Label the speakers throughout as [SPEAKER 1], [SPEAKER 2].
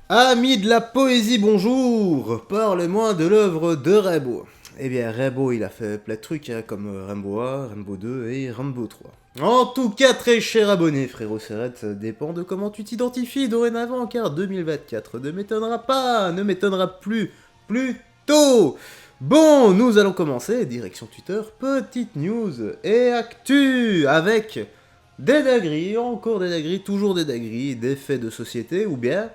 [SPEAKER 1] Amis de la poésie, bonjour. Parlez-moi de l'œuvre de Rimbaud. Eh bien, Rimbaud, il a fait plein de trucs, hein, comme Rimbaud 1, Rimbaud 2 et Rimbaud 3. En tout cas, très cher abonné, frérot Serrette, ça dépend de comment tu t'identifies dorénavant, car 2024 ne m'étonnera pas, ne m'étonnera plus tôt. Bon, nous allons commencer, direction Twitter, petite news et actu, avec des dingueries, encore des dingueries, toujours des dingueries, des faits de société, ou bien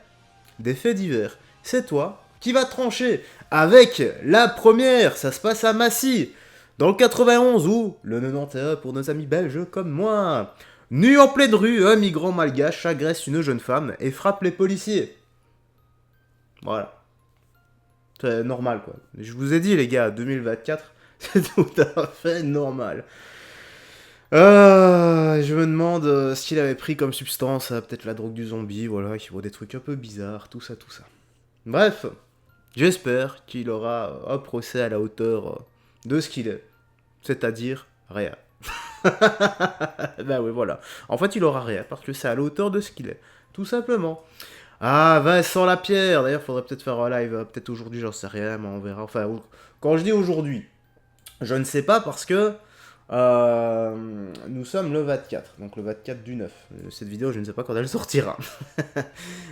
[SPEAKER 1] des faits divers. C'est toi qui vas trancher avec la première. Ça se passe à Massy, dans le 91, ou le 91 pour nos amis belges comme moi. Nu en pleine rue, un migrant malgache agresse une jeune femme et frappe les policiers. Voilà. C'est normal, quoi. Je vous ai dit, les gars, 2024, c'est tout à fait normal. Je me demande ce qu'il avait pris comme substance, peut-être la drogue du zombie, voilà, qui voit des trucs un peu bizarres, tout ça, tout ça. Bref, j'espère qu'il aura un procès à la hauteur de ce qu'il est. C'est-à-dire rien. Ben oui, voilà. En fait, il aura rien, parce que c'est à la hauteur de ce qu'il est. Tout simplement. Ah, Vincent Lapierre. D'ailleurs, faudrait peut-être faire un live. Peut-être aujourd'hui, j'en sais rien, mais on verra. Enfin, quand je dis aujourd'hui, je ne sais pas parce que nous sommes le 24. Donc le 24 du 9. Cette vidéo, je ne sais pas quand elle sortira.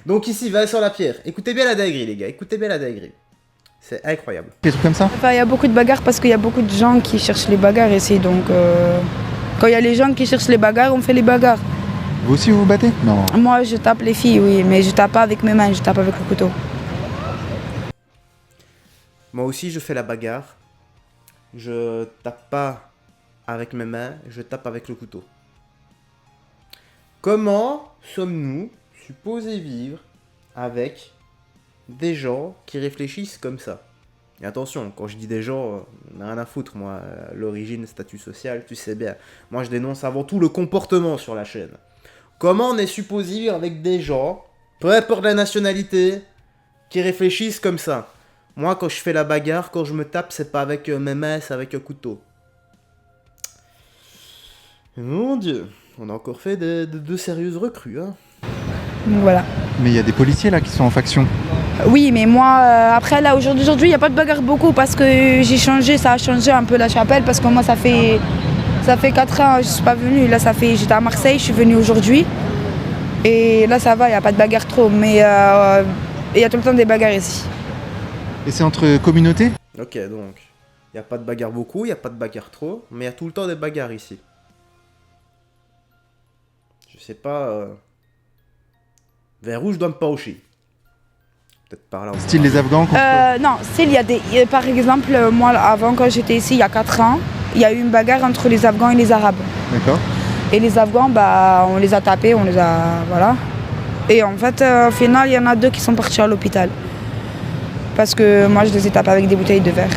[SPEAKER 1] Donc ici, Vincent Lapierre. Écoutez bien la dinguerie, les gars. Écoutez bien la dinguerie. C'est incroyable.
[SPEAKER 2] Des trucs comme ça?
[SPEAKER 3] Enfin, il y a beaucoup de bagarres parce qu'il y a beaucoup de gens qui cherchent les bagarres ici. Donc, quand il y a les gens qui cherchent les bagarres, on fait les bagarres.
[SPEAKER 2] Vous aussi, vous vous battez? Non.
[SPEAKER 3] Moi, je tape les filles, oui, mais je tape pas avec mes mains, je tape avec le couteau.
[SPEAKER 1] Moi aussi, je fais la bagarre. Je tape pas avec mes mains, je tape avec le couteau. Comment sommes-nous supposés vivre avec des gens qui réfléchissent comme ça? Et attention, quand je dis des gens, on n'a rien à foutre, moi. L'origine, statut social, tu sais bien. Moi, je dénonce avant tout le comportement sur la chaîne. Comment on est supposé vivre avec des gens, peu importe la nationalité, qui réfléchissent comme ça? Moi, quand je fais la bagarre, quand je me tape, c'est pas avec mes mains, c'est avec un couteau. Mon Dieu, on a encore fait de sérieuses recrues, hein.
[SPEAKER 3] Donc, voilà.
[SPEAKER 2] Mais il y a des policiers là qui sont en faction.
[SPEAKER 3] Oui, mais moi, après, là, aujourd'hui, il n'y a pas de bagarre beaucoup parce que j'ai changé, ça a changé un peu la chapelle parce que moi, ça fait 4 ans, je suis pas venue. Là, j'étais à Marseille, je suis venue aujourd'hui. Et là, ça va, il n'y a pas de bagarre trop, mais il y a tout le temps des bagarres ici.
[SPEAKER 2] Et c'est entre communautés?
[SPEAKER 1] Ok, donc, il n'y a pas de bagarre beaucoup, il n'y a pas de bagarre trop, mais il y a tout le temps des bagarres ici. Je sais pas vers où je dois me pencher. Peut-être par là.
[SPEAKER 2] Style les Afghans contre...
[SPEAKER 3] Non, par exemple, moi, avant, quand j'étais ici, il y a 4 ans, il y a eu une bagarre entre les Afghans et les Arabes.
[SPEAKER 2] D'accord.
[SPEAKER 3] Et les Afghans, bah, on les a tapés, on les a... Voilà. Et en fait, au final, il y en a 2 qui sont partis à l'hôpital. Parce que moi, je les ai tapés avec des bouteilles de verre.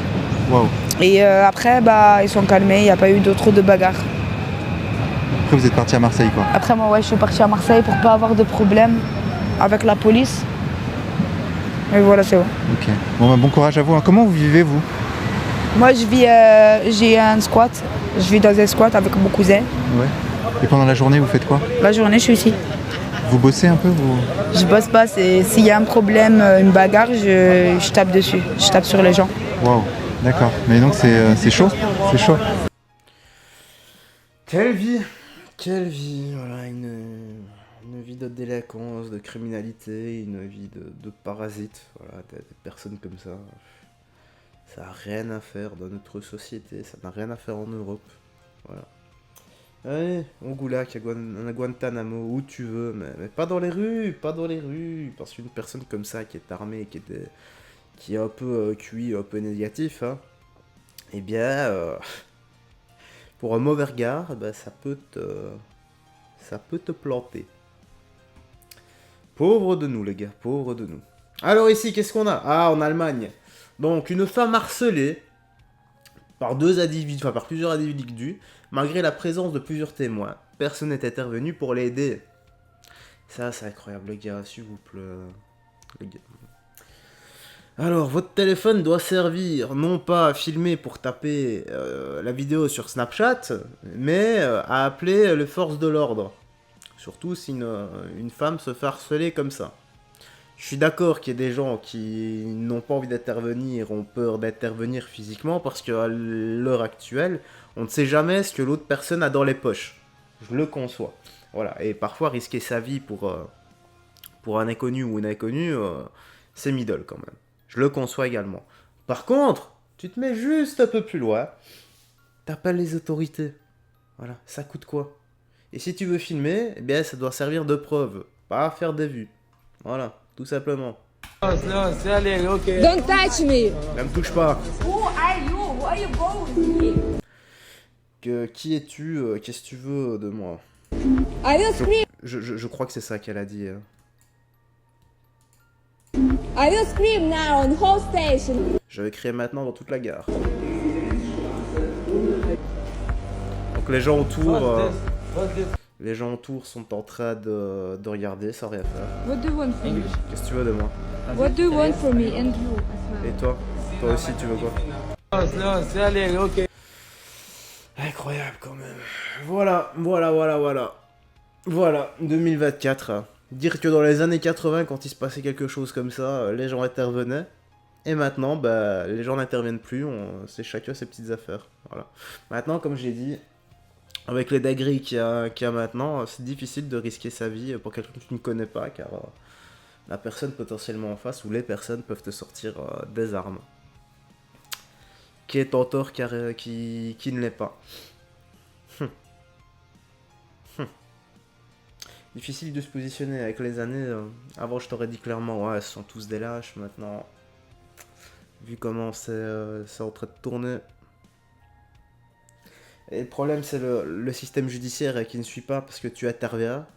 [SPEAKER 2] Waouh.
[SPEAKER 3] Et après, bah, ils sont calmés, il n'y a pas eu trop de bagarres.
[SPEAKER 2] Après vous êtes parti à Marseille quoi.
[SPEAKER 3] Après, moi, ouais, je suis partie à Marseille pour pas avoir de problème avec la police. Et voilà, c'est bon.
[SPEAKER 2] Ok. Bon bah, bon courage à vous. Comment vous vivez vous?
[SPEAKER 3] Moi, j'ai un squat. Je vis dans un squat avec mon cousin.
[SPEAKER 2] Ouais. Et pendant la journée vous faites quoi?
[SPEAKER 3] La journée, je suis ici.
[SPEAKER 2] Vous bossez un peu vous?
[SPEAKER 3] Je bosse pas, s'il y a un problème, une bagarre, je tape dessus. Je tape sur les gens.
[SPEAKER 2] Waouh. D'accord. Mais donc c'est chaud? C'est chaud.
[SPEAKER 1] Quelle vie! Quelle vie! Voilà, une vie de délinquance, de criminalité, une vie de parasite. Voilà, des personnes comme ça. Ça n'a rien à faire dans notre société, ça n'a rien à faire en Europe. Voilà. Allez, au Goulag, à Guantanamo, où tu veux, mais pas dans les rues, pas dans les rues. Parce qu'une personne comme ça, qui est armée, qui est un peu QI, un peu négatif, hein, eh bien, pour un mauvais regard, ben, ça peut te planter. Pauvre de nous, les gars, pauvre de nous. Alors ici, qu'est-ce qu'on a? Ah, en Allemagne. Donc, une femme harcelée par plusieurs individus, malgré la présence de plusieurs témoins. Personne n'est intervenu pour l'aider. Ça, c'est incroyable, les gars, s'il vous plaît. Les gars. Alors, votre téléphone doit servir non pas à filmer pour taper la vidéo sur Snapchat, mais à appeler les forces de l'ordre. Surtout si une femme se fait harceler comme ça. Je suis d'accord qu'il y a des gens qui n'ont pas envie d'intervenir, ont peur d'intervenir physiquement parce qu'à l'heure actuelle, on ne sait jamais ce que l'autre personne a dans les poches. Je le conçois. Voilà. Et parfois, risquer sa vie pour un inconnu ou une inconnue, c'est middle quand même. Je le conçois également. Par contre, tu te mets juste un peu plus loin, t'appelles les autorités. Voilà. Ça coûte quoi? Et si tu veux filmer, eh bien, ça doit servir de preuve, pas faire des vues. Voilà. Tout simplement.
[SPEAKER 4] Non, c'est allé, ok.
[SPEAKER 5] Don't touch me.
[SPEAKER 1] Ne me touche pas.
[SPEAKER 5] Who are you? Who are you going?
[SPEAKER 1] Qui es-tu? Qu'est-ce que tu veux de moi?
[SPEAKER 5] I will scream.
[SPEAKER 1] Je crois que c'est ça qu'elle a dit.
[SPEAKER 5] I will scream now on whole station.
[SPEAKER 1] Je vais crier maintenant dans toute la gare. Donc les gens autour, les gens autour sont en train de regarder sans rien faire.
[SPEAKER 3] What do you want from me?
[SPEAKER 1] Qu'est-ce que tu veux de moi?
[SPEAKER 3] What do you want from me and you as well?
[SPEAKER 1] Et toi? Toi aussi tu veux quoi?
[SPEAKER 4] Non, c'est allé, ok.
[SPEAKER 1] Incroyable quand même. Voilà, Voilà, 2024. Dire que dans les années 80, quand il se passait quelque chose comme ça, les gens intervenaient. Et maintenant, bah, les gens n'interviennent plus, c'est chacun ses petites affaires. Voilà. Maintenant, comme j'ai dit, avec les dingueries qu'il y a maintenant, c'est difficile de risquer sa vie pour quelqu'un que tu ne connais pas, car la personne potentiellement en face, ou les personnes peuvent te sortir des armes. Qui est en tort, car qui ne l'est pas. Difficile de se positionner avec les années. Avant, je t'aurais dit clairement, ouais, ce sont tous des lâches. Maintenant, vu comment c'est en train de tourner. Et le problème, c'est le système judiciaire qui ne suit pas parce que tu interviens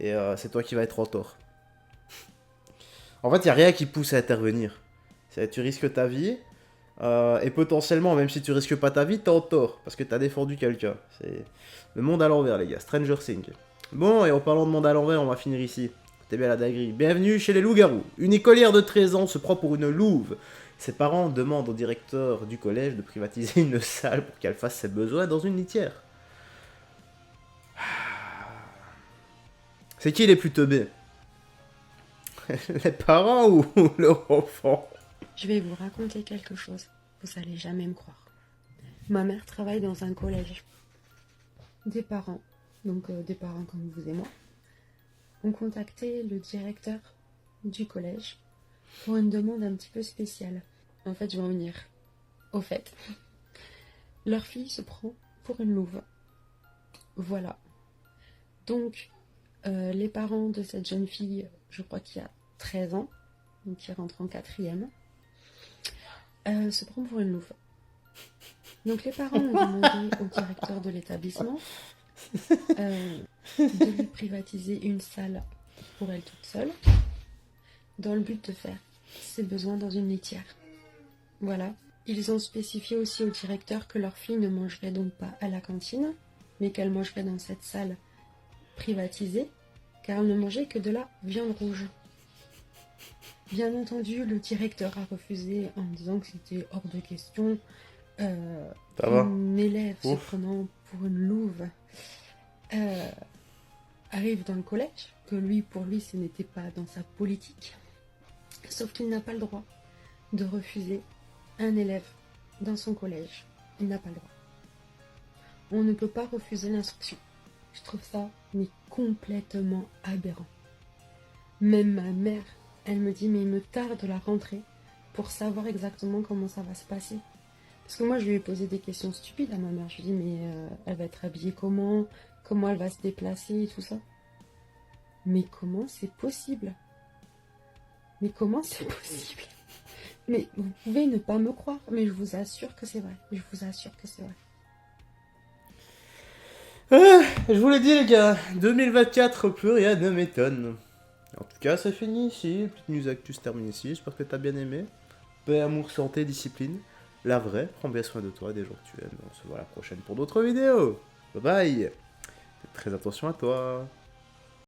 [SPEAKER 1] et c'est toi qui vas être en tort. En fait, il n'y a rien qui pousse à intervenir. Tu risques ta vie et potentiellement, même si tu risques pas ta vie, t'es en tort parce que t'as défendu quelqu'un. C'est le monde à l'envers, les gars. Stranger Things. Bon, et en parlant de monde à l'envers, on va finir ici. T'es bien la dinguerie. Bienvenue chez les loups-garous. Une écolière de 13 ans se prend pour une louve. Ses parents demandent au directeur du collège de privatiser une salle pour qu'elle fasse ses besoins dans une litière. C'est qui les plus teubés? Les parents ou leur enfant?
[SPEAKER 6] Je vais vous raconter quelque chose. Vous allez jamais me croire. Ma mère travaille dans un collège. Des parents, donc des parents comme vous et moi, ont contacté le directeur du collège pour une demande un petit peu spéciale. En fait, je vais en venir. Au fait, leur fille se prend pour une louve. Voilà. Donc, les parents de cette jeune fille, je crois qu'il y a 13 ans, donc qui rentre en 4e, se prend pour une louve. Donc les parents ont demandé au directeur de l'établissement de lui privatiser une salle pour elle toute seule, dans le but de faire ses besoins dans une litière. Voilà. Ils ont spécifié aussi au directeur que leur fille ne mangerait donc pas à la cantine, mais qu'elle mangerait dans cette salle privatisée, car elle ne mangeait que de la viande rouge. Bien entendu, le directeur a refusé en disant que c'était hors de question. Un élève se prenant pour une louve arrive dans le collège, que lui, pour lui, ce n'était pas dans sa politique. Sauf qu'il n'a pas le droit de refuser un élève dans son collège. Il n'a pas le droit. On ne peut pas refuser l'instruction. Je trouve ça mais complètement aberrant. Même ma mère, elle me dit mais il me tarde la rentrée pour savoir exactement comment ça va se passer. Parce que moi je lui ai posé des questions stupides à ma mère. Je lui ai dit mais elle va être habillée comment elle va se déplacer et tout ça. Mais comment c'est possible? Mais comment c'est possible? Mais vous pouvez ne pas me croire, mais je vous assure que c'est vrai. Je vous assure que c'est vrai.
[SPEAKER 1] Je vous l'ai dit les gars, 2024, plus rien ne m'étonne. En tout cas, ça finit ici. Petite news actu se termine ici. J'espère que t'as bien aimé. Paix, amour, santé, discipline. La vraie, prends bien soin de toi, des gens que tu aimes. On se voit la prochaine pour d'autres vidéos. Bye bye. Faites très attention à toi.